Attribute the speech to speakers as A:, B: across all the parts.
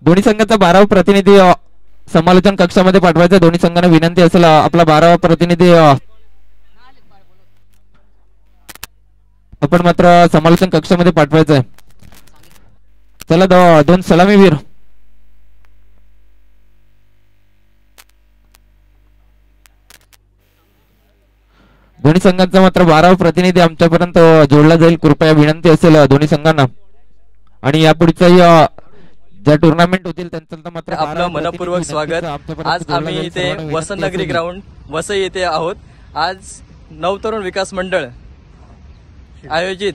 A: दोन्ही संघाचा 12वा प्रतिनिधी समालोचन कक्षामध्ये पाठवायचा. दोन्ही संघांना विनंती असेल आपला 12वा प्रतिनिधी आपण मात्र समालोचन कक्षामध्ये पाठवायचं आहे. चला दोन सलामीवीर. दोन्ही संघांचा मात्र 12वा प्रतिनिधी आमच्यापर्यंत जोडला जाईल. कृपया विनंती असेल दोन्ही संघांना. आणि यापुढच्या ज्या टुर्नामेंट होतील त्यांचं मात्र
B: आपलं मनपूर्वक स्वागत. आज आम्ही इथे वसंतनगरी ग्राउंड वसई येथे आहोत. आज नवतरुण विकास मंडळ आयोजित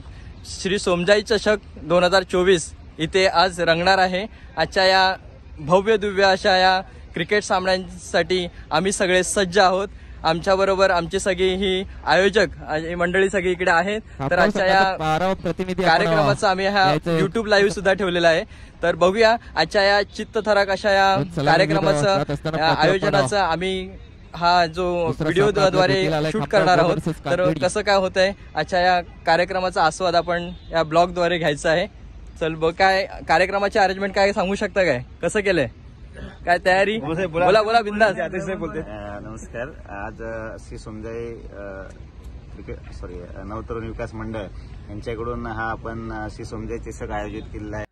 B: श्री सोमजाई चषक 2024 इथे आज रंगणार आहे. आजच्या या भव्य दिव्य अशा या क्रिकेट सामन्यांसाठी आम्ही सगळे सज्ज आहोत. आमच्या बरोबर आमची सगळी ही आयोजक मंडळी सगळी इकडे आहेत. तर आजच्या या कार्यक्रमाचा आम्ही हा युट्यूब लाईव्ह सुद्धा ठेवलेला आहे. तर बघूया आजच्या या चित्तथरारक अशा या कार्यक्रमाचं आयोजनाचं आम्ही हा जो व्हिडिओ द्वारे शूट करणार आहोत. तर कसं काय होतंय आजच्या या कार्यक्रमाचा आस्वाद आपण या ब्लॉग द्वारे घ्यायचा आहे. चल बघ काय कार्यक्रमाची अरेंजमेंट काय सांगू शकता काय कसं केलंय काय तयारी बोला बोला बिंदास बोलते.
C: नमस्कार. आज श्री सोमजाई नवतरुण विकास मंडळ यांच्याकडून हा आपण श्री सोमजाई चषक आयोजित केलेला आहे.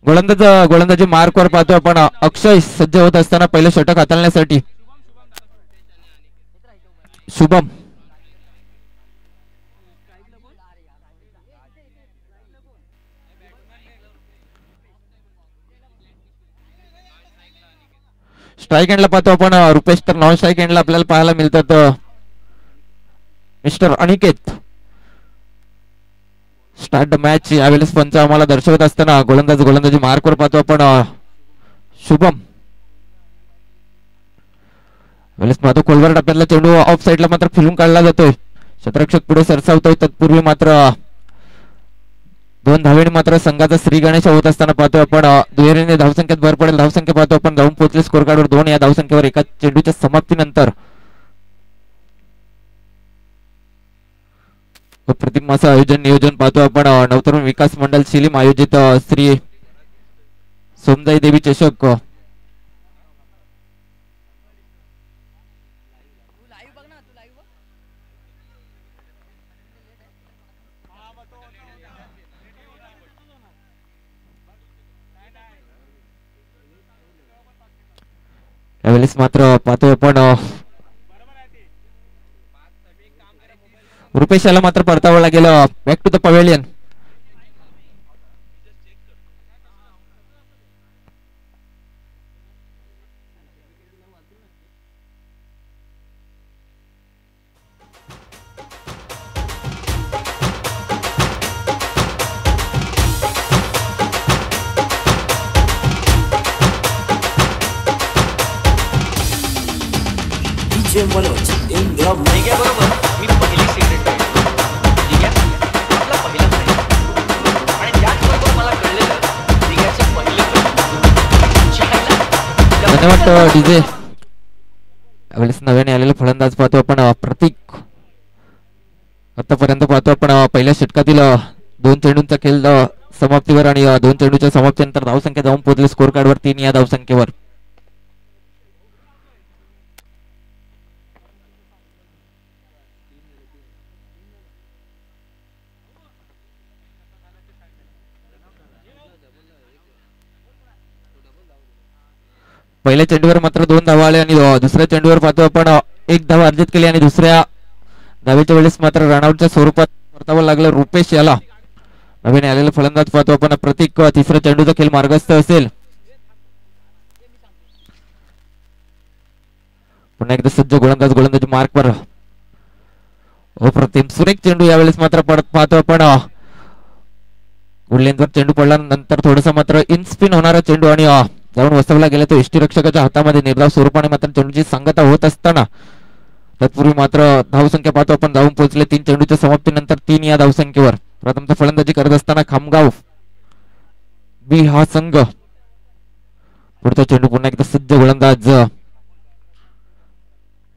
A: गोलंदाजी मार्कवर पाहतो आपण. अक्षय सज्ज होत असताना पहिलं षटक हाताळण्यासाठी. शुभम स्ट्राईक एंडला पाहतो आपण रुपेश. तर नॉन स्ट्राईक एंडला आपल्याला पाहायला मिळतात mister Aniket. Start the match यावेळेस पंच आम्हाला दर्शवत असताना गोलंदाजी मार्कवर पाहतो आपण शुभम. वेळेस पाहतो खोलवर टप्प्यातला चेंडू ऑफ साईडला मात्र फिरून काढला जातोय. क्षेत्ररक्षक पुढे सरसावतोय. तत्पूर्वी मात्र 2 धावेने मात्र संघाचा श्री गणेश होत असताना पाहतो आपण. दुहेरीने धावसंख्येत भर पडेल. धावसंख्या पाहतो आपण जाऊन पोहोचले स्कोर कार्डवर 2 या धावसंख्येवर एका चेंडूच्या समाप्तीनंतर. अप्रतिम असं आयोजन नियोजन पाहतो आपण. नवतरुण विकास मंडळ शिलीम आयोजित श्री सोमजाई देवी चषक यावेळेस मात्र पाहतोय आपण रुपेश याला मात्र परतावं लागेल back to the pavilion.
D: Manoj Indra बरोबर मी पहिली सिगरेट ठीक आहे आपला पहिला प्रेम आणि त्याचबरोबर मला कळलेलं दिग्याचे पहिले
A: धन्यवाद डीजे. यावेळेस नव्याने आलेला फलंदाज पाहतो आपण प्रतीक. आतापर्यंत पाहतो आपण पहिल्या षटकातील 2 चेंडूंचा खेळ समाप्तीवर आणि 2 चेंडूच्या समाप्तीनंतर धावसंख्या जाऊन पोहोचली स्कोर कार्डवर 3 या धावसंख्येवर. पहिल्या चेंडूवर मात्र 2 धावा आले आणि दुसऱ्या चेंडूवर पाहतो आपण 1 धाव अर्जित केली आणि दुसऱ्या धावेच्या वेळेस मात्र रनआउटच्या स्वरूपात परतावं लागलं रुपेश याला. नवीन आलेला फलंदाज पाहतो आपण प्रतीक. तिसऱ्या चेंडूचा खेळ मार्गस्थ असेल. पुन्हा एकदा सज्ज गोलंदाजी मार्कवर. अप्रतिम सुरेख चेंडू यावेळेस मात्र पाहतो आपण गुडलेंवर चेंडू पडल्यानंतर थोडंसं मात्र इन स्पिन होणारा चेंडू आणि जाऊन वसवला गेला तो यष्टीरक्षकाच्या हातामध्ये. निर्धाव स्वरूपाने मात्र चेंडूची सांगता होत असताना तत्पूर्वी मात्र धावसंख्या पाहतो आपण जाऊन पोहोचले 3 चेंडूच्या समाप्तीनंतर 3 या धावसंख्येवर. प्रथमचा फलंदाजी करत असताना खामगाव बी हा संघ. पुढचा चेंडू पुन्हा एकदा सज्ज गोलंदाज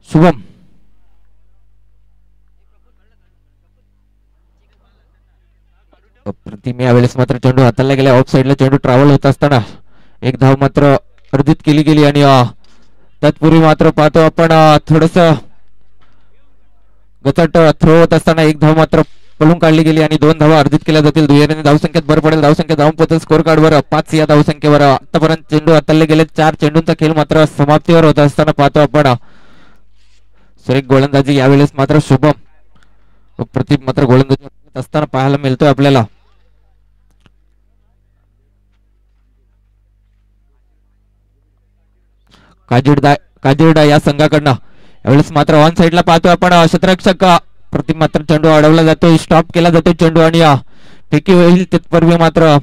A: शुभम. सेमी यावेळेस मात्र चेंडू हाताला गेला, ऑफ साईडला चेंडू ट्रॅव्हल होत असताना एक धाव मात्र अर्जित केली गेली आणि तत्पूर्वी मात्र पाहतो आपण थोडस गचट थ्रो होत असताना एक धाव मात्र पळून काढली गेली आणि 2 धावा अर्जित केल्या जातील. दुहेरीने धावसंख्येत भर पडेल. धावसंख्या जाऊन पोहोचेल स्कोर कार्डवर 5 या धावसंख्येवर. आतापर्यंत चेंडू हाताळले गेले 4 चेंडूंचा खेळ मात्र समाप्तीवर होत असताना पाहतो आपण सुरेख गोलंदाजी यावेळेस मात्र शुभम प्रतीप मात्र गोलंदाजी असताना पाहायला मिळतोय आपल्याला. काजिरडा या संघाकडनं यावेळेस मात्र ऑन साईडला पाहतोय आपण क्षेत्ररक्षक प्रतीप मात्र चेंडू अडवला जातोय, स्टॉप केला जातोय चेंडू आणि फेकी होईल तत्पूर्वी मात्र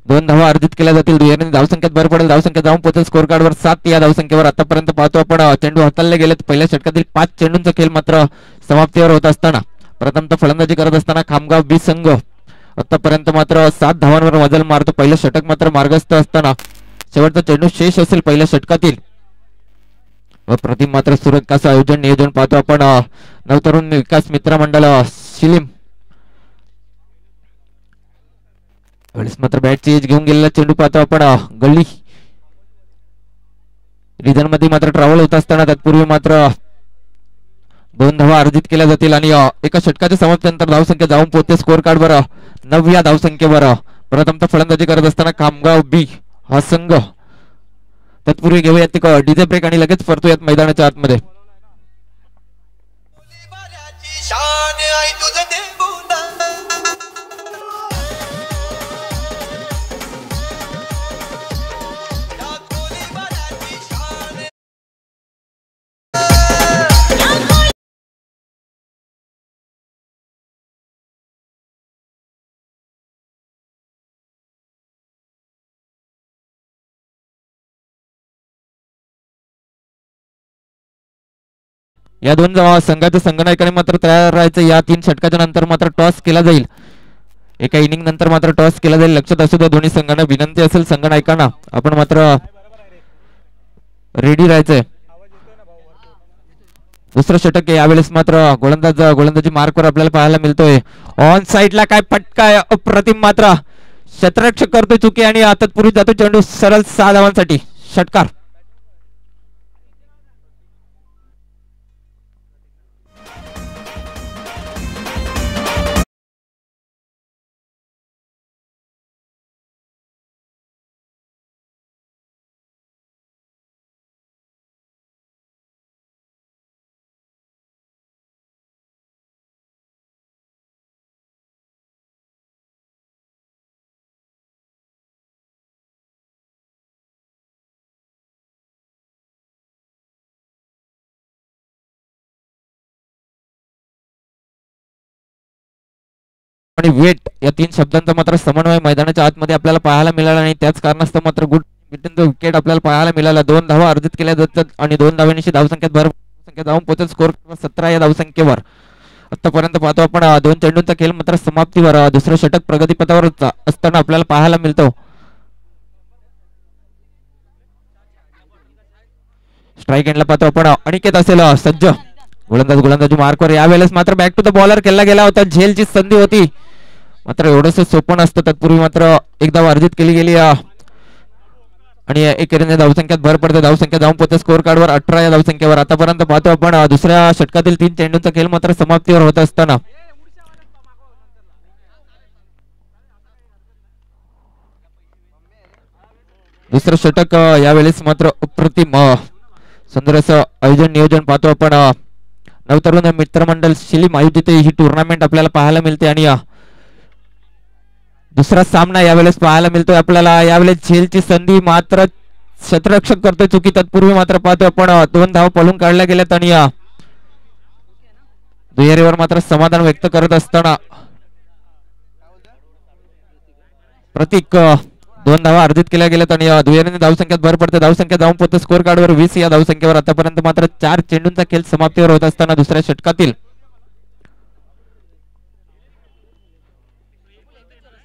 A: 2 धावा अर्जित केल्या जातील. दुहेरीने धावसंख्येत भर पडेल. धावसंख्या जाऊन पोहोचेल स्कोर कार्डवर 7 या धावसंख्येवर. आतापर्यंत पाहतो आपण चेंडू हाताळले गेलेत. पहिल्या षटकातील 5 चेंडूंचा खेळ मात्र समाप्तीवर होत असताना प्रथमतः फलंदाजी करत असताना खामगाव बी संघ आतापर्यंत मात्र 7 धावांवर मजल मारतो. पहिलं षटक मात्र मार्गस्थ असताना शेवटचा चेंडू शेष असेल पहिल्या षटकातील व प्रतिम मात्र सुरेख असं आयोजन नियोजन पाहतो आपण नवतरुण विकास मित्र मंडळ शिलीम वेळेस मात्र बॅटची एज घेऊन गेलेला चेंडू पाहतो आपण गल्ली रिजन मध्ये मात्र ट्रॅव्हल होत असताना तत्पूर्वी मात्र 2 धावा अर्जित केल्या जातील आणि एका षटकाच्या समाप्तीनंतर धावसंख्या जाऊन पोहोचते स्कोर कार्डवर 9 या धावसंख्येवर. प्रथमतः फलंदाजी करत असताना खामगाव बी हा संघ. तत्पूर्वी घेऊयात एक डीजे ब्रेक आणि लगेच परतूयात मैदानाच्या आतमध्ये. या 2 संघाच्या संघनायकाने मात्र तयार राहायचं. या 3 षटकाच्या नंतर मात्र टॉस केला जाईल. एका इनिंग नंतर मात्र टॉस केला जाईल. लक्षात असू द्या दोन्ही संघांना विनंती असेल संघनायकांना आपण मात्र रेडी राहायचंय. दुसरं षटक यावेळेस मात्र गोलंदाजी मार्कवर आपल्याला पाहायला मिळतोय. ऑन साईडला काय फटका अप्रतिम मात्र क्षेत्ररक्षक करतोय चुकी आणि तत्पूर्वी जातो चेंडू सरळ 6 धावांसाठी षटकार. आणि वेट या 3 शब्दांचा मात्र समन्वय मैदानाच्या आतमध्ये आपल्याला पाहायला मिळाला आणि त्याच कारणास्तव मात्र गुड विकेट आपल्याला पाहायला मिळाला. 2 धावा अर्जित केल्या जातात आणि 2 धावांची धावसंख्येत भर संख्या जाऊन पोहोचत स्कोर 17 या धावसंख्येवर. आतापर्यंत पाहतो आपण 2 चेंडूंचा खेळ मात्र समाप्तीवर. दुसरं षटक प्रगतीपथावर असताना आपल्याला पाहायला मिळतो. स्ट्राईक एंडला पाहतो आपण अनिकेत असेल सज्ज गोलंदाजी मार्कवर. यावेळेस मात्र बॅक टू द बॉलर केला गेला होता. झेलची संधी होती मात्र एवढंच सोपं नसतं. तत्पूर्वी मात्र एक धाव अर्जित केली गेली आणि एकेरीने धावसंख्येत भर पडते. धावसंख्या जाऊन पोहोचते स्कोर कार्डवर 18 या धावसंख्येवर. आतापर्यंत पाहतो आपण दुसऱ्या षटकातील 3 चेंडूंचा खेळ मात्र समाप्तीवर होत असताना दुसरं षटक यावेळेस मात्र अप्रतिम सुंदर असं आयोजन नियोजन पाहतो आपण नवतरुण मित्रमंडळ शिलीम आयोजित ही टुर्नामेंट आपल्याला पाहायला मिळते आणि दुसरा सामना यावेळेस पाहायला मिळतोय आपल्याला. यावेळेस झेलची संधी मात्र क्षेत्ररक्षक करतोय चुकी. तत्पूर्वी मात्र पाहतो आपण 2 धावा पळून काढल्या गेल्यात आणि दुहेरीवर मात्र समाधान व्यक्त करत असताना प्रतीक 2 धावा अर्जित केल्या गेल्यात आणि दुहेरीने धावसंख्येत भर पडते. धावसंख्या जाऊन पोहोचते स्कोर कार्डवर 20 या धावसंख्येवर. आतापर्यंत मात्र 4 चेंडूंचा खेळ समाप्तीवर होत असताना दुसऱ्या षटकातील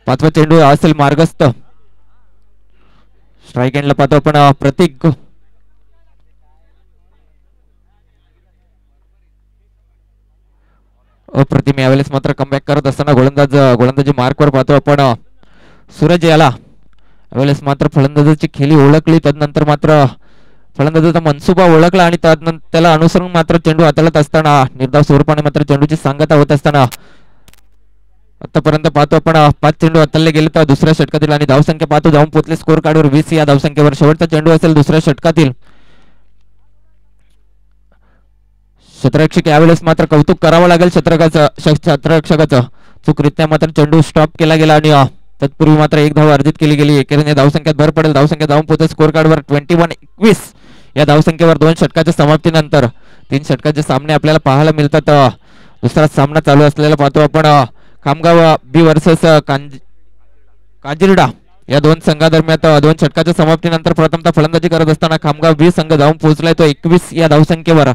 A: 5वा चेंडू असेल मार्गस्थ. स्ट्राईक एंडला पाहतो आपण प्रतीक अप्रतिम यावेळेस मात्र कमबॅक करत असताना गोलंदाजी मार्कवर पाहतो आपण सूरज याला यावेळेस मात्र फलंदाजाची खेळी ओळखली, त्यानंतर मात्र फलंदाजाचा मनसुबा ओळखला आणि त्यानंतर त्याला अनुसरून मात्र चेंडू हाताळत असताना निर्धाव स्वरूपाने मात्र चेंडूची सांगता होत असताना आतापर्यंत पाहतो आपण 5 चेंडू हाताळले गेले तर दुसऱ्या षटकातील आणि धावसंख्या पाहतो जाऊन पोहोचले स्कोर कार्डवर 20 या धावसंख्येवर. शेवटचा चेंडू असेल दुसऱ्या षटकातील. क्षेत्ररक्षक यावेळेस मात्र कौतुक करावं लागेल क्षेत्ररक्षकाचं चुकरित्या मात्र चेंडू स्टॉप केला गेला आणि तत्पूर्वी मात्र एक धाव अर्जित केली गेली. एकेरीने धावसंख्येत भर पडेल. धावसंख्या जाऊन पोहोचेल स्कोर कार्डवर 21 या धावसंख्येवर 2 षटकाच्या समाप्तीनंतर 3 षटकाचे सामने आपल्याला पाहायला मिळतात. दुसरा सामना चालू असलेला पाहतो आपण खामगाव बी वर्सेस काजिरडा या 2 संघादरम्यान 2 षटकाच्या समाप्तीनंतर प्रथमतः फलंदाजी करत असताना खामगाव बी संघ जाऊन पोहोचलाय तो 21 या धावसंख्येवर.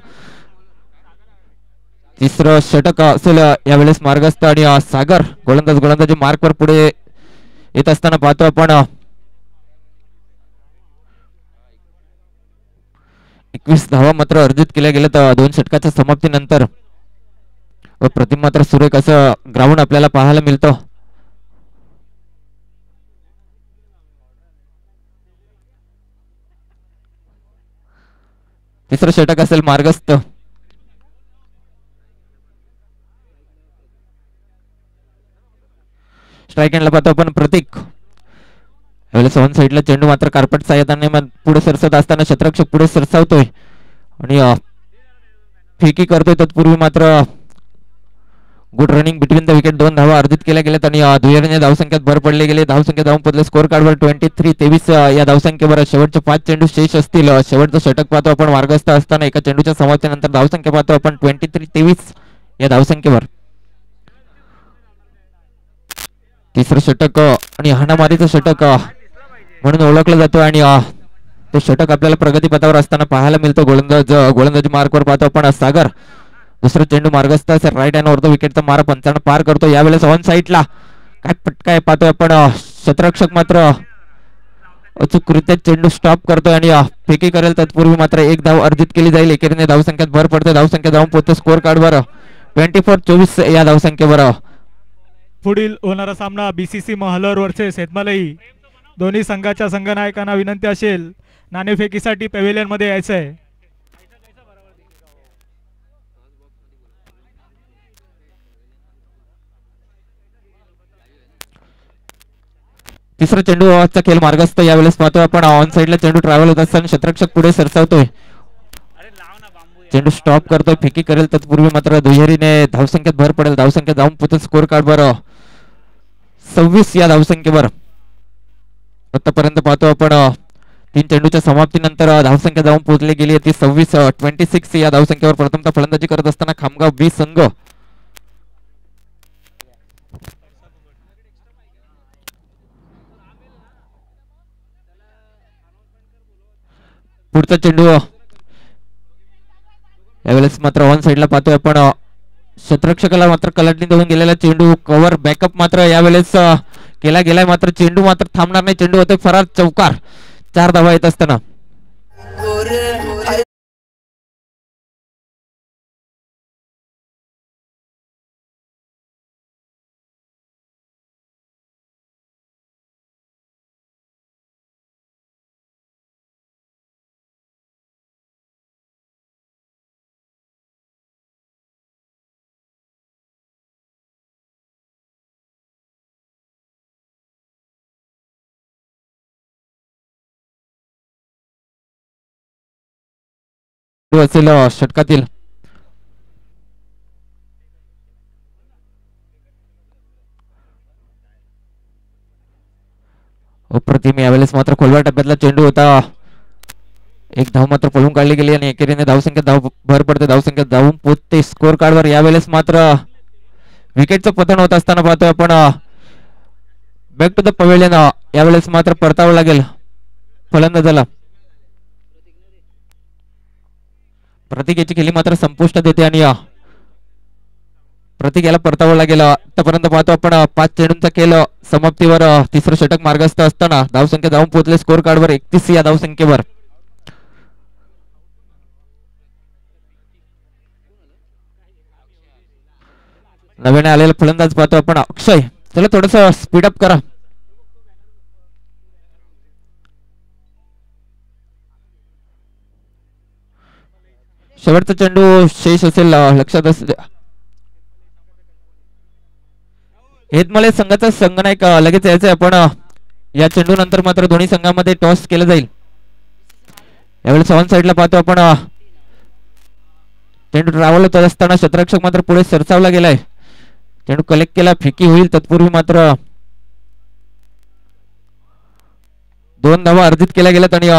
A: तिसरं षटक असेल यावेळेस मार्गस्थ आणि सागर गोलंदाजी मार्कवर पुढे येत असताना पाहतो आपण 21 धावा मात्र अर्जित केल्या गेल्या तर 2 षटकाच्या समाप्तीनंतर. व प्रतिम मात्र सुरेख असं ग्राउंड आपल्याला पाहायला मिळतं. तिसरं षटक असेल मार्गस्थ. स्ट्राईक हँडला पाहतो आपण प्रतीक यावेळेस ऑन साईडला चेंडू मात्र कार्पेट साह्याने पुढे सरसत असताना क्षेत्ररक्षक पुढे सरसावतोय आणि फेकी करतोय. तत्पूर्वी मात्र good running between the wicket 2 धावा अर्जित केल्या गेल्यात आणि दुहेरीने धावसंख्येत भर पडले गेले. धावसंख्या जाऊन पोहोचले स्कोर कार्डवर 23 या धावसंख्येवर. शेवटचे 5 चेंडू शेष असतील. शेवटचं षटक पाहतो आपण मार्गस्थ असताना एका चेंडूच्या समाप्तीनंतर धावसंख्या पाहतो आपण 23 या धावसंख्येवर. तिसरं षटक आणि हाणामारीचं षटक म्हणून ओळखलं जातो आणि तो षटक आपल्याला प्रगतीपथावर असताना पाहायला मिळतो. गोलंदाजी मार्कवर पाहतो आपण सागर. दुसरं चेंडू मार्गस्थ राईट हँड वरतो विकेटचा मारा पंचांना पार करतो. यावेळेस ऑन साईडला काय पटकाय पाहतोय आपण क्षेत्ररक्षक मात्र अचूकरित्या चेंडू स्टॉप करतोय आणि फेकी करेल. तत्पूर्वी मात्र एक धाव अर्जित केली जाईल. एकेरीने धावसंख्येत भर पडते. धावसंख्या जाऊन पोहोचते स्कोर कार्डवर 24 या धावसंख्येवर.
E: पुढील होणारा सामना बीसीसी महलोर वर्सेस हेतमलई. दोन्ही संघाच्या संघनायकांना विनंती असेल नाणेफेकीसाठी पॅव्हिलियन मध्ये यायचं आहे.
A: तिसरा चेंडूचा खेळ मार्गस्थ. यावेळेस पाहतोय आपण ऑन साईडला चेंडू ट्रॅव्हल होत असताना क्षेत्ररक्षक पुढे सरसावतोय. चेंडू स्टॉप करतोय. फेकी करेल. तत्पूर्वी मात्र दुहेरीने धावसंख्येत भर पडेल. धावसंख्या जाऊन पोहोचेल स्कोर कार्डवर 26 या धावसंख्येवर. आतापर्यंत पाहतो आपण 3 चेंडूच्या समाप्तीनंतर धावसंख्या जाऊन पोहोचली गेली ती 26 या धावसंख्येवर. प्रथमतः फलंदाजी करत असताना खामगाव बी संघ पुढचा चेंडू यावेळेस मात्र ऑन साईडला पाहतोय आपण क्षेत्ररक्षकाला मात्र कलाटणी देऊन गेलेला चेंडू कव्हर बॅकअप मात्र यावेळेस केला गेलाय. मात्र चेंडू मात्र थांबणार नाही. चेंडू होते फरार. चौकार. 4 धावा येत असताना असेल षटकातील. अप्रतिम यावेळेस मात्र खोलवर टप्प्यातला चेंडू होता. एक धाव मात्र पळून काढली गेली आणि एकेरीने धावसंख्या भर पडते. धावसंख्या जाऊन पोचते स्कोर कार्डवर. यावेळेस मात्र विकेटचं पतन होत असताना पाहतोय आपण बॅक टू द पवेलियन. यावेळेस मात्र परतावं लागेल फलंदाजाला. प्रतीक याची खेळी मात्र संपुष्टात येते आणि प्रतीक याला परतावं लागेल. आतापर्यंत पाहतो आपण 5 चेंडूंचा खेळ समाप्तीवर. तिसरं षटक मार्गस्थ असताना धावसंख्या जाऊन पोहोचले स्कोर कार्डवर 31 या धावसंख्येवर. नव्याने आलेला फलंदाज पाहतो आपण अक्षय. चला थोडस स्पीडअप करा. शेवटचा चेंडू शेष असेल लक्षात असू द्या. हेतमले संघाचा संघनायक लगेच यायचंय. आपण या चेंडू नंतर मात्र दोन्ही संघामध्ये टॉस केलं जाईल. यावेळेस ऑन साइडला पाहतो आपण चेंडू ट्रॅव्हल होत असताना क्षेत्ररक्षक मात्र पुढे सरसावला गेलाय. चेंडू कलेक्ट केला, फेकी होईल तत्पूर्वी मात्र 2 धावा अर्जित केल्या गेल्यात आणि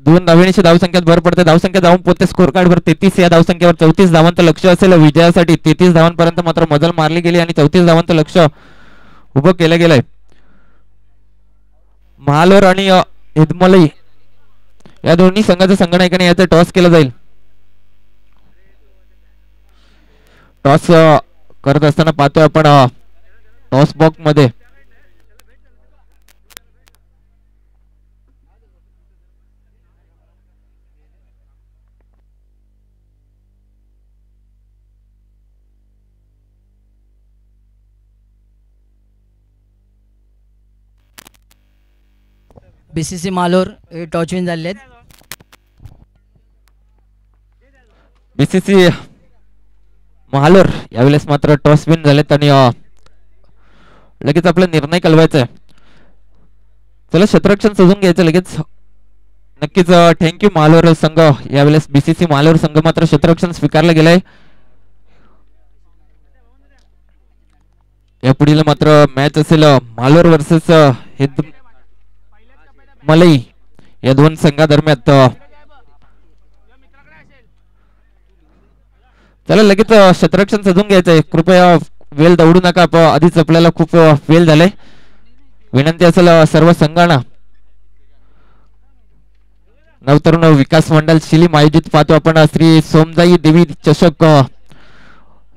A: 2 धावेची धावसंख्येत भर पडते. धावसंख्या जाऊन पोहोचते स्कोर कार्ड वर 33. या धावसंख्येवर 34 धावांचं लक्ष असेल विजयासाठी. 33 धावांपर्यंत मात्र मजल मारली गेली आणि 34 धावांचं लक्ष उभं केलं गेलंय. महालोर आणि हिदमलई या दोन्ही संघाच्या संघनायकाने याचं टॉस केलं जाईल. टॉस करत असताना पाहतोय आपण टॉस बॉक्स मध्ये
F: बीसीसी मालोर हे टॉच विन झाले आहेत.
A: बीसीसी महालोर यावेळेस मात्र टॉस विन झालेत आणि लगेच आपला निर्णय कळवायचा आहे. चला क्षेत्ररक्षण सजून घ्यायचं लगेच. नक्कीच थँक्यू महालोर संघ. यावेळेस बीसीसी महालोर संघ मात्र क्षेत्ररक्षण स्वीकारलं गेलंय. यापुढील मात्र मॅच असेल महालोर वर्सेस मलई या दोन संघादरम्यान. चला लगेच क्षेत्ररक्षण सजून घ्यायचंय. कृपया वेळ दौडू नका. आधीच आपल्याला खूप वेळ झालाय. विनंती असेल सर्व संघांना. नवतरुण विकास मंडळ शिलीम आयोजित पाहतो आपण श्री सोमजाई देवी चषक.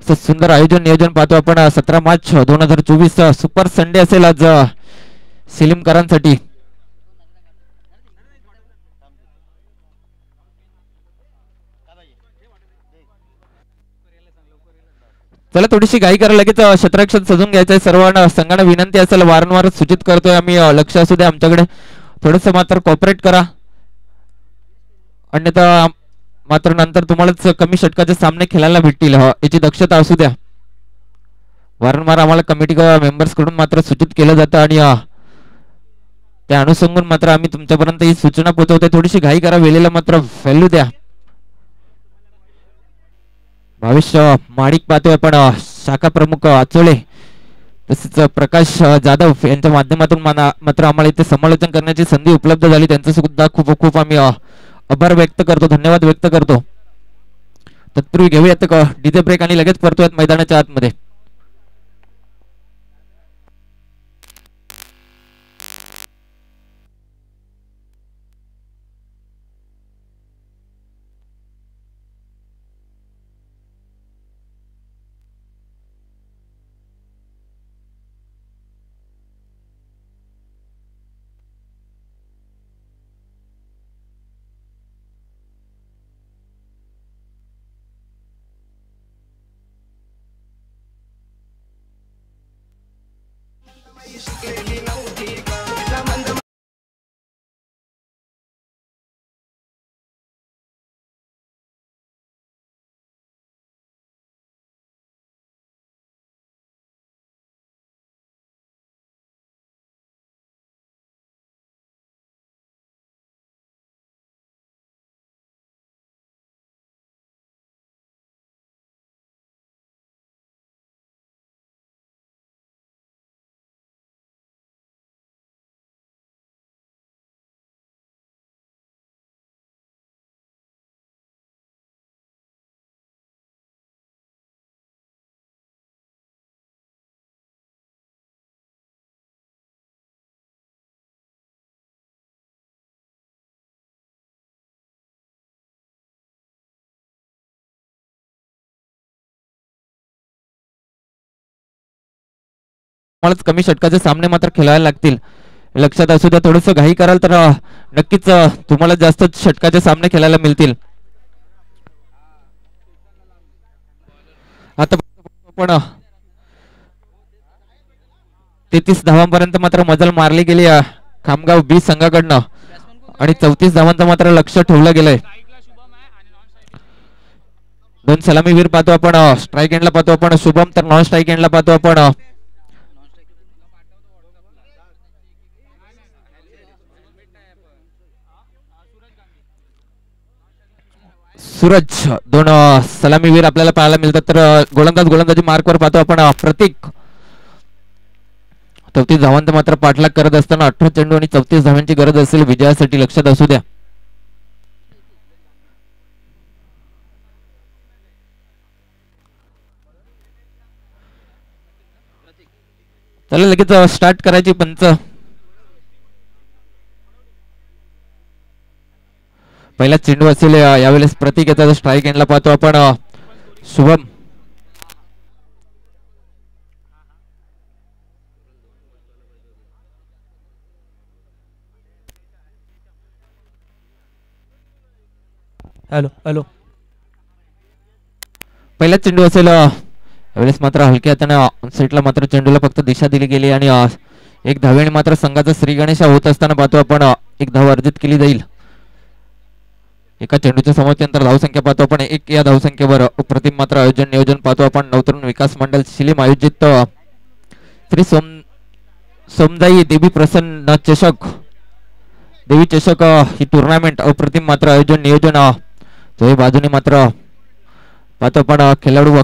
A: सुंदर आयोजन नियोजन पाहतो आपण 17 मार्च 2024 सुपर संडे असेल आज शिलीमकरांसाठी. चला थोडीशी घाई करा. लगेच क्षेत्ररक्षण सजून घ्यायचंय. सर्वांना संघांना विनंती असेल वारंवार सूचित करतोय आम्ही. लक्ष असू द्या आमच्याकडे. थोडस मात्र कॉपरेट करा. अन्यथा मात्र नंतर तुम्हालाच कमी षटकाचे सामने खेळायला भेटतील याची दक्षता असू द्या. वारंवार आम्हाला कमिटी मेंबर्स कडून मात्र सूचित केलं जातं आणि त्या अनुषंगाने मात्र आम्ही तुमच्यापर्यंत ही सूचना पोहोचवतोय. थोडीशी घाई करा. वेळेला मात्र व्हॅल्यू द्या. भविष्य माडिक पाहतोय आपण शाखा प्रमुख आचोळे तसेच प्रकाश जाधव यांच्या माध्यमातून मात्र आम्हाला इथे समालोचन करण्याची संधी उपलब्ध झाली. त्यांचं सुद्धा खूप खूप आम्ही आभार व्यक्त करतो, धन्यवाद व्यक्त करतो. तत्पूर्वी घेऊयात डीजे ब्रेक आणि लगेच परतूयात मैदानाच्या आतमध्ये. मलाच कमी षटकाचे सामने मात्र खेळायला लागतील. लक्षात असू द्या. थोडस घाई कराल तर नक्कीच तुम्हाला जास्त षटकाचे सामने खेळायला मिळतील. आता पण 33 धावांपर्यंत मात्र मजल मारली गेली खामगाव बी संघाकडनं आणि 34 धावांचं मात्र लक्ष ठेवलं गेलंय. दोन सलामीवीर पाहतो आपण, स्ट्राईक एंडला पाहतो आपण शुभम, तर नॉन स्ट्राईक एंडला पाहतो आपण सूरज. दोन सलामीवीर आपल्याला पाहायला मिळतात. तर गोलंदाजी मार्कवर पाहतो आपण प्रतीक. 34 धावांचा मात्र पाठलाग करत असताना 18 चेंडू आणि 34 धावांची गरज असेल विजयासाठी, लक्षात असू द्या. चला लगेच स्टार्ट करायची पंच. पहिला चेंडू असेल यावेळेस प्रतीक याचा स्ट्राईक एंडला पाहतो आपण शुभम.
E: Hello hello.
A: पहिला चेंडू असेल यावेळेस मात्र हलक्या हाताने सेटला मात्र चेंडूला फक्त दिशा दिली गेली आणि एक धावेने मात्र संघाचा श्री गणेश होत असताना पाहतो आपण एक धाव अर्जित केली जाईल. एका चेंडूच्या समाप्तीनंतर धावसंख्या पाहतो आपण 1 या धावसंख्येवर. अप्रतिम मात्र आयोजन नियोजन पाहतो आपण नवतरुण विकास मंडळ शिलीम आयोजित श्री सोमदाई देवी प्रसन्न चषक देवी चषक ही टुर्नामेंट अप्रतिम मात्र आयोजन नियोजन दोन्ही बाजूने मात्र पाहतो आपण खेळाडू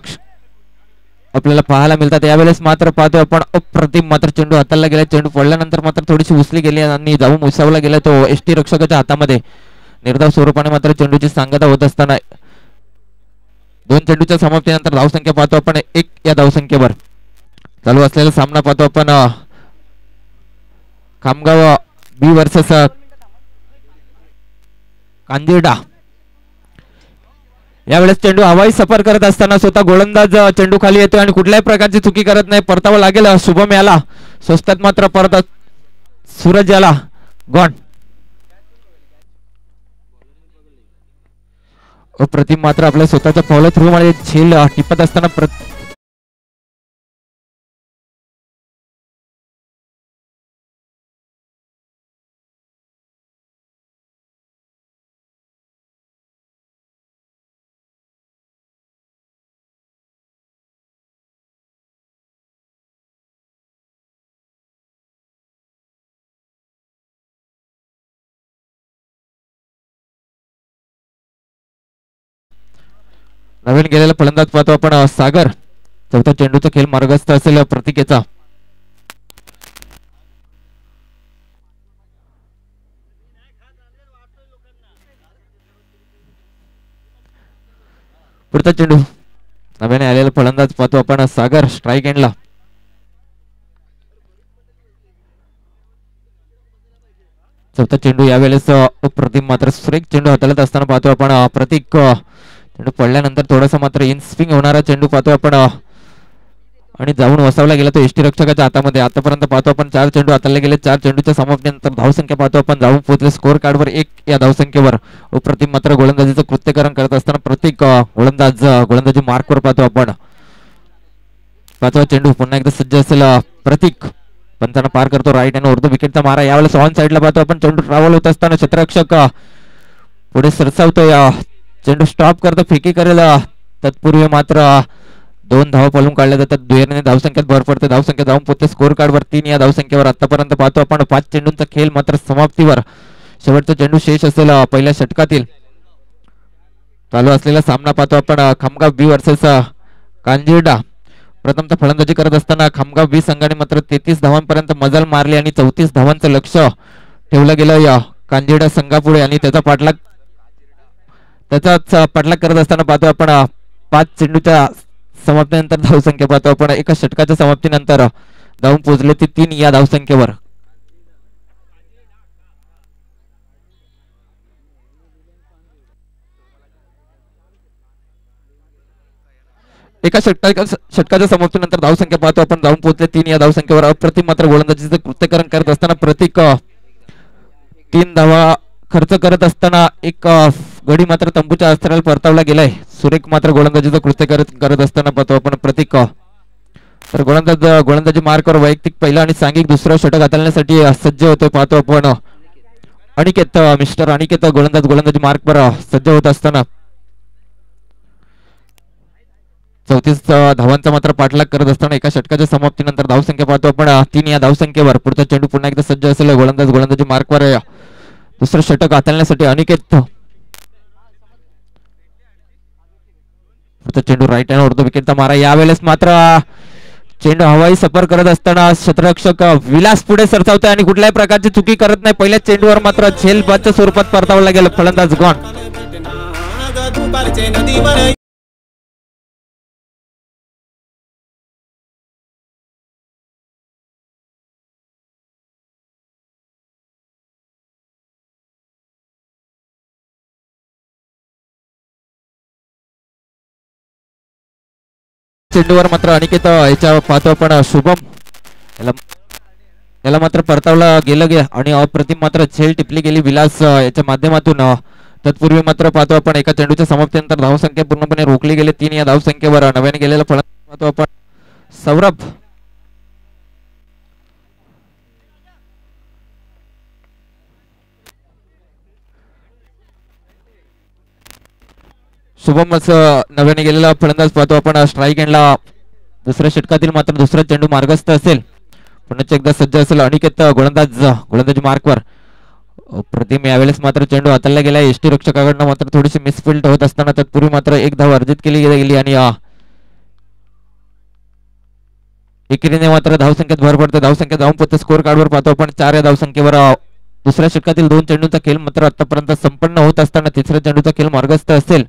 A: आपल्याला पाहायला मिळतात. यावेळेस मात्र पाहतो आपण अप्रतिम मात्र चेंडू हाताला गेला. चेंडू पडल्यानंतर मात्र थोडीशी उचली गेली आणि जाऊन उसावला गेला तो एसटी रक्षकाच्या हातामध्ये. निर्धाव स्वरूपाने मात्र चेंडूची सांगता होत असताना 2 चेंडूच्या समाप्तीनंतर धावसंख्या पाहतो आपण 1 या धावसंख्येवर. चालू असलेला सामना पाहतो आपण खामगाव बी वर्सेस कांजिरडा. यावेळेस चेंडू हवाई सफर करत असताना स्वतः गोलंदाज चेंडू खाली येतो आणि कुठल्याही प्रकारची चुकी करत नाही. परतावा लागेल शुभम याला. स्वस्तात मात्र परत सूरज याला गॉन. अप्रतिम मात्र आपल्या स्वतःच्या फॉलो थ्रू मध्ये झेल टिपत असताना नवीन गेलेला फलंदाज पाहतो आपण सागर. चौथा चेंडूचा खेळ मार्गस्थ असेल प्रतीकेचा. पुढचा चेंडू नव्याने आलेला फलंदाज पाहतो आपण सागर स्ट्राईक एंडला. चौथा चेंडू यावेळेस अप्रतिम मात्र सुरेख चेंडू हाताळत असताना पाहतो आपण प्रतीक. चेंडू पडल्यानंतर थोडासा मात्र इन स्विंग होणारा चेंडू पाहतो आपण आणि जाऊन वसावला गेला तो एसटी रक्षकाच्या हातामध्ये. आतापर्यंत पाहतो आपण 4 चेंडू हाताळले गेले. 4 चेंडूच्या समाप्तीनंतर धावसंख्या पाहतो आपण जाऊन पोहोचले स्कोर कार्डवर 1 या धावसंख्येवर. अप्रतिम मात्र गोलंदाजीचं कृत्यकरण करत असताना प्रतीक गोलंदाजी मार्कवर पाहतो आपण. 5वा चेंडू पुन्हा एकदा सज्ज असेल प्रतीक. पंचांना पार करतो राईट आणि उर्दू विकेटचा मारा. यावेळेस ऑन साईडला पाहतो आपण चेंडू ट्रॅव्हल होत असताना क्षेत्ररक्षक पुढे सरसावतोय. चेंडू स्टॉप करतो फेकी करेल. तत्पूर्वी मात्र 2 धावा पळून काढल्या जातात. दुहेरीने धावसंख्येत भर पडते. धावसंख्या जाऊन पोहोचते स्कोर कार्डवर 3 या धावसंख्येवर. आतापर्यंत पाहतो आपण 5 चेंडूंचा खेळ मात्र समाप्तीवर. शेवटचा चेंडू शेष असेल पहिल्या षटकातील. चालू असलेला सामना पाहतो आपण खामगाव बी वर्सेस कांजिरडा. प्रथमतः फलंदाजी करत असताना खामगाव बी संघाने मात्र 33 धावांपर्यंत मजल मारली आणि 34 धावांचं लक्ष ठेवलं गेलं या कांजिरडा संघापुढे आणि त्याचाच पाठलाग करत असताना पाहतो आपण 5 चेंडूच्या समाप्तीनंतर धावसंख्या पाहतो आपण एका षटकाच्या समाप्तीनंतर धावून पोहोचले ते 3 या धावसंख्येवर. एका षटकाच्या समाप्तीनंतर धावसंख्या पाहतो आपण जाऊन पोहोचले 3 या धावसंख्येवर. अप्रतिम मात्र गोलंदाजीचं कृत्यकरण करत असताना प्रतीक 3 धावा खर्च करत असताना एक गडी मात्र तंबूच्या अस्त्राला परतावला गेलाय. सुरेख मात्र गोलंदाजीचं कृत्य करत असताना पाहतो आपण प्रतीक. तर गोलंदाजी मार्कवर वैयक्तिक पहिला आणि सांघिक दुसरं षटक हाताळण्यासाठी सज्ज होतोय पाहतो आपण. अनिकेत मिस्टर अनिकेत गोलंदाजी मार्कवर सज्ज होत असताना 34 धावांचा मात्र पाठलाग करत असताना एका षटकाच्या समाप्तीनंतर धावसंख्या पाहतो आपण 3 या धावसंख्येवर. पुढचा चेंडू पुन्हा एकदा सज्ज असेल गोलंदाजी मार्कवर दुसरं षटक हाताळण्यासाठी अनिकेत. पुढचा चेंडू राईट हँड उर्दू विकेटचा मारा. यावेळेस मात्र चेंडू हवाई सफर करत असताना क्षेत्ररक्षक विलास पुढे सरसावतोय आणि कुठल्याही प्रकारची चुकी करत नाही. पहिल्या चेंडूवर मात्र झेलबादच्या स्वरूपात परतावला गेलं. फलंदाज गॉन. चेंडूवर मात्र अनिकेत याच्या पाहतो आपण शुभम याला मात्र परतावला गेलं आणि अप्रतिम मात्र झेल टिपली गेली विलास याच्या माध्यमातून. तत्पूर्वी मात्र पाहतो आपण एका चेंडूच्या समाप्तीनंतर धावसंख्या पूर्णपणे रोखली गेली. 3 या धावसंख्येवर नव्याने गेलेला फलंदाज पाहतो आपण सौरभ. शुभम नव्याने गेलेला फलंदाज पाहतो आपण स्ट्राईक एंडला. दुसऱ्या षटकातील मात्र दुसरा चेंडू मार्गस्थ असेल. पुन्हा एकदा सज्ज असेल अनिकेत गोलंदाजी मार्कवर. प्रतिम यावेळेस मात्र चेंडू हाताळला गेला. एसटी रक्षकाकडनं मात्र थोडीशी मिसफिल्ड होत असताना तत्पूर्वी मात्र एक धाव अर्जित केली गेली आणि एकेरीने मात्र धावसंख्येत भर पडते. धावसंख्या जाऊन पोहोचते स्कोर कार्डवर पाहतो आपण 4 या धावसंख्येवर. दुसऱ्या षटकातील 2 चेंडूचा खेळ मात्र आतापर्यंत संपन्न होत असताना तिसऱ्या चेंडूचा खेळ मार्गस्थ असेल.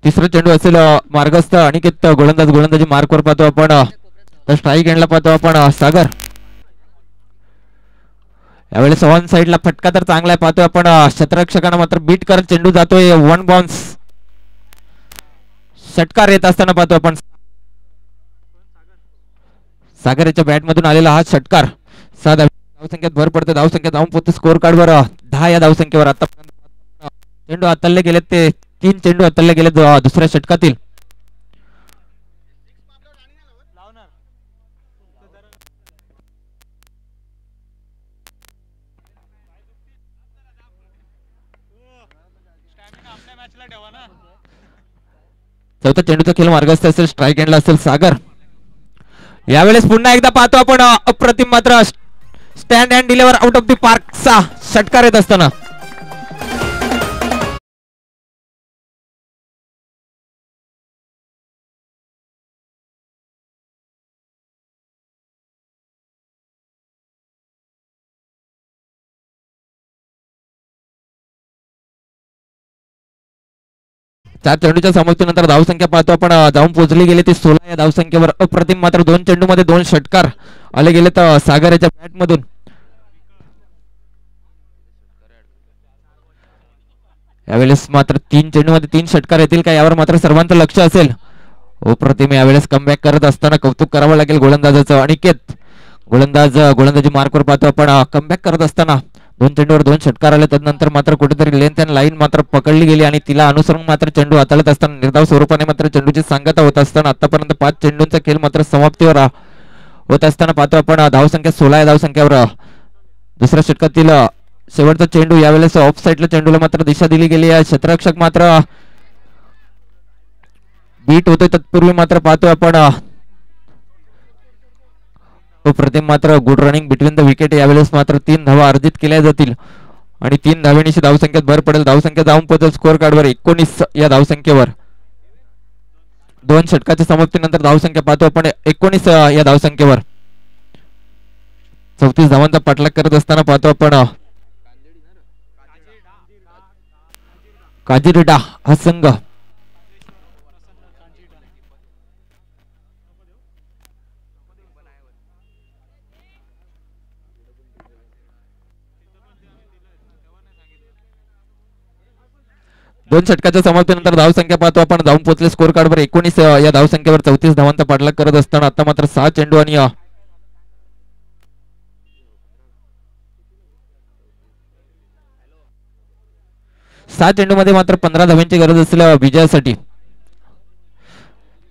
A: तिसरा चेंडू असेल मार्गस्थ अनिकेत गोलंदाजी मार्कवर पाहतो आपण. तर स्ट्राईक एंडला पाहतो आपण सागर. यावेळेस ऑन साइडला फटका तर चांगला आहे पाहतोय आपण. क्षेत्ररक्षकांना मात्र बीट करत चेंडू जातोय. 1 बाउन्स षटकार येत असताना पाहतो आपण सागर याच्या बॅट मधून आलेला हा षटकार. 6 धावसंख्येत भर पडते. धावसंख्या जाऊन पोहोचते स्कोर कार्डवर 10 या धावसंख्येवर. आता चेंडू हाताळले गेले ते 3 चेंडू हाताळले गेले दुसऱ्या षटकातील. चौथा चेंडूचा खेळ मार्गस्थ असेल. स्ट्राईक एंडला असेल सागर. यावेळेस पुन्हा एकदा पाहतो आपण अप्रतिम मात्र stand and deliver out of the पार्कचा षटकार येत असताना चार चेंडूच्या समाप्तीनंतर धावसंख्या पाहतो आपण जाऊन पोहोचली गेली ती 16 या धावसंख्येवर. अप्रतिम मात्र 2 चेंडू मध्ये 2 षटकार आले गेले तर सागर याच्या बॅट मधून. यावेळेस मात्र 3 चेंडू मध्ये 3 षटकार येतील का यावर मात्र सर्वांचं लक्ष असेल. अप्रतिम यावेळेस कमबॅक करत असताना कौतुक करावं लागेल गोलंदाजाचं. अनिकेत गोलंदाजी मार्कवर पाहतो आपण कमबॅक करत असताना 2 चेंडूवर 2 षटकार आले. त्यानंतर मात्र कुठेतरी लेंथ अँड लाईन मात्र पकडली गेली आणि तिला अनुसरून मात्र चेंडू हाताळत असताना निर्धाव स्वरूपाने मात्र चेंडूची सांगता होत असताना आतापर्यंत 5 चेंडूंचा खेळ मात्र समाप्तीवर होत असताना पाहतो आपण धावसंख्या 16 या धावसंख्येवर. दुसऱ्या षटकातील शेवटचा चेंडू यावेळेस ऑफ साईडला चेंडूला मात्र दिशा दिली गेली आहे. क्षेत्ररक्षक मात्र बीट होते. तत्पूर्वी मात्र पाहतो आपण प्रतिम मात्र good running between the wicket. यावेळेस मात्र 3 धावा अर्जित केल्या जातील आणि 3 धावेनिशी धावसंख्येत भर पडेल. धावसंख्या जाऊन पोहोचेल स्कोर कार्डवर 19 या धावसंख्येवर. 2 षटकाच्या समाप्तीनंतर धावसंख्या पाहतो आपण 19 या धावसंख्येवर. 34 धावांचा पाठलाग करत असताना पाहतो आपण काजिरडा हा संघ 2 षटकाच्या समाप्तीनंतर धावसंख्या पाहतो आपण धावून पोहोचले स्कोर कार्डवर 19 या धावसंख्येवर 34 धावांचा पाठलाग करत असताना आता मात्र 6 चेंडू आणि 6 चेंडूमध्ये मात्र 15 धावांची गरज असलेल्या विजयासाठी.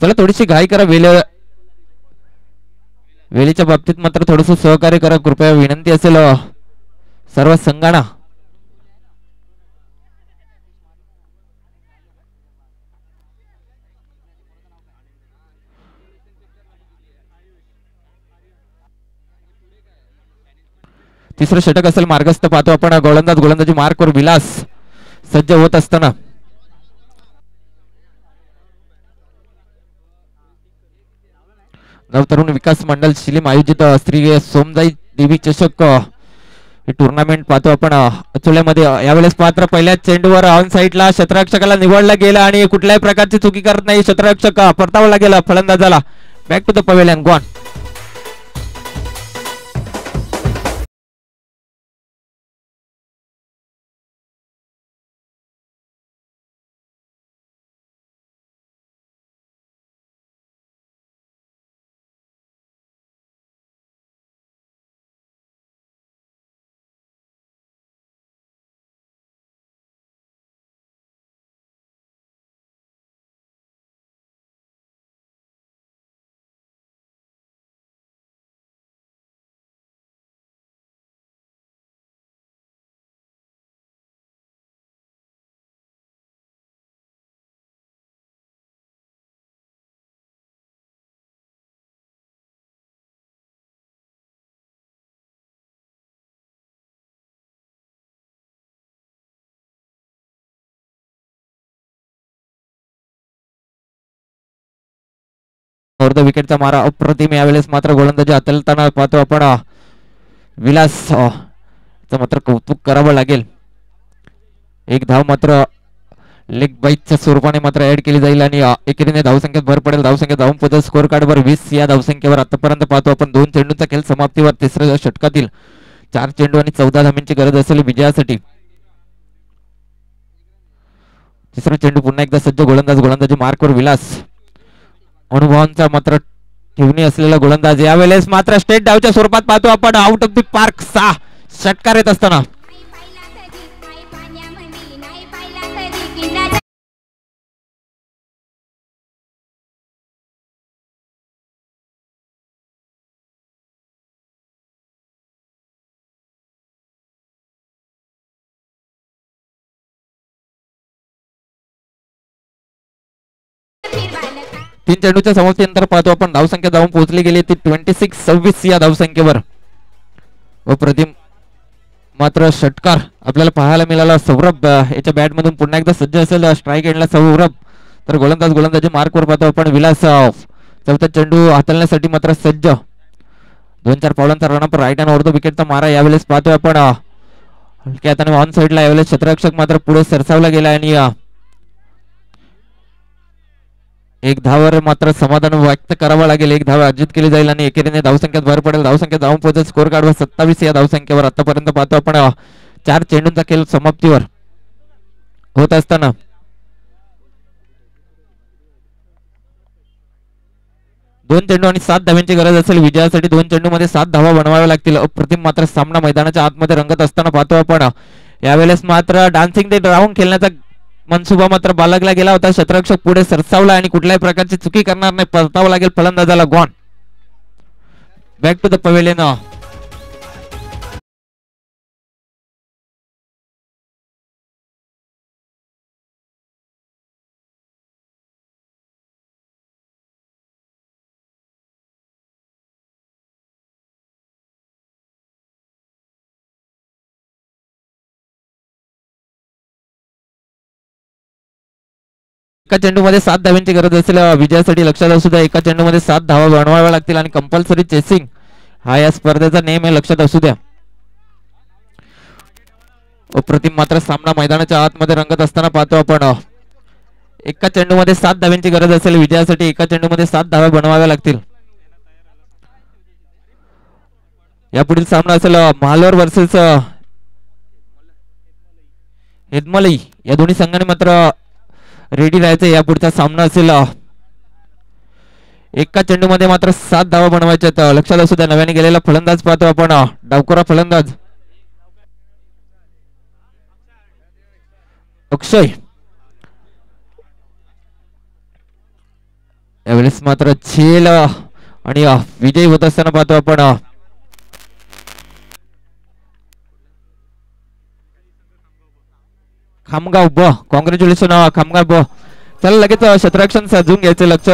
A: चला थोडीशी घाई करा, वेळेच्या बाबतीत मात्र थोडस सहकार्य करा कृपया, विनंती असेल सर्व संघांना. तिसरं षटक असेल मार्गस्थ पाहतो आपण गोलंदाजी मार्कवर विलास सज्ज होत असताना नवतरुण विकास मंडळ शिलीम आयोजित श्री सोमजाई देवी चषक हे टुर्नामेंट पाहतो आपण अचोल्यामध्ये. यावेळेस मात्र पहिल्याच चेंडूवर ऑन साईडला क्षेत्ररक्षकाला निवडला गेला आणि कुठल्याही प्रकारची चुकी करत नाही क्षेत्ररक्षक, परतावला गेला फलंदाजाला. Back to the pavilion, gone. अर्ध विकेटचा मारा अप्रतिम. यावेळेस मात्र गोलंदाजी हाताळताना पाहतो आपण विलास मात्र कौतुक करावं लागेल. एक धाव मात्र लेग बाईटच्या स्वरूपाने मात्र ऍड केली जाईल आणि एकेरीने धावसंख्येत भर पडेल. धावसंख्या धावून पोहोचेल स्कोर कार्डवर 20 या धावसंख्येवर. आतापर्यंत पाहतो आपण 2 चेंडूंचा खेळ समाप्तीवर. तिसऱ्या षटकातील 4 चेंडू आणि 14 धावांची गरज असेल विजयासाठी. तिसरा चेंडू पुन्हा एकदा सज्ज गोलंदाजी मार्कवर विलास. अनुभवांचा मात्र ठेवणी असलेला गोलंदाज. यावेळेस मात्र स्टेट डावच्या स्वरूपात पाहतो आपण आउट ऑफ द पार्क 6 षटकार येत असताना तीन चेंडूच्या समाप्तीनंतर पाहतो आपण धावसंख्या धावून पोहोचली गेली ती 26 या धावसंख्येवर. व प्रतिम मात्र षटकार आपल्याला पाहायला मिळाला. सौरभ याच्या बॅट मधून पुन्हा एकदा सज्ज असेल स्ट्राईक एंडला सौरभ. तर गोलंदाजी मार्कवर पाहतो आपण विलास. चौथा चेंडू हाताळण्यासाठी मात्र सज्ज. 2-4 पावलांचा run up right hand over the विकेटचा मारा. यावेळेस पाहतोय आपण हलक्या हाताने ऑन साईडला. यावेळेस क्षेत्ररक्षक मात्र पुढे सरसावला गेला आणि एक धावावर मात्र समाधान व्यक्त करावं लागेल. एक धाव अर्जित केली जाईल आणि एकेरीने धावसंख्येत भर पडेल. धावसंख्या धावून पोहोचेल स्कोर कार्डवर 27 या धावसंख्येवर. आतापर्यंत पाहतो आपण 4 चेंडूंचा खेळ समाप्तीवर होत असताना 2 चेंडू आणि 7 धावांची गरज असेल विजयासाठी. 2 चेंडू मध्ये 7 धावा बनवाव्या लागतील. अप्रतिम मात्र सामना मैदानाच्या आतमध्ये रंगत असताना पाहतो आपण. यावेळेस मात्र डान्सिंग ते राऊंड खेळण्याचा मनसुबा मात्र बाळगला गेला होता. क्षेत्ररक्षक पुढे सरसावला आणि कुठल्याही प्रकारची चुकी करणार नाही. परतावं लागेल फलंदाजाला. Gone. Back to the pavilion. एका चेंडूमध्ये 7 धावांची गरज असेल विजयासाठी. लक्षात असू द्या, एका चेंडूमध्ये 7 धावा बनवाव्या लागतील आणि कंपल्सरी चेसिंग हा या स्पर्धेचा नियम आहे. लक्षात असू द्या. अप्रतिम मात्र सामना मैदानाच्या आतमध्ये रंगत असताना पाहतो आपण. एका चेंडूमध्ये 7 धावांची गरज असेल विजयासाठी. एका चेंडूमध्ये 7 धावा बनवाव्या लागतील. यापुढील सामना असेल महालोर वर्सेस हेदमलई या दोन्ही संघाने मात्र रेडी राहायचं. या पुढचा सामना असेल. एका चेंडूमध्ये मात्र 7 धावा बनवायच्या आहेत. लक्षात असू द्या. नव्याने गेलेला फलंदाज पाहतो आपण. डावखोरा फलंदाज अक्षय. यावेळेस मात्र झेल आणि विजयी होत असताना पाहतो आपण. खामगाव ब. कॉंग्रॅच्युलेशन खामगाव ब. चला लगेच क्षेत्ररक्षण साजून घ्यायचं. लक्ष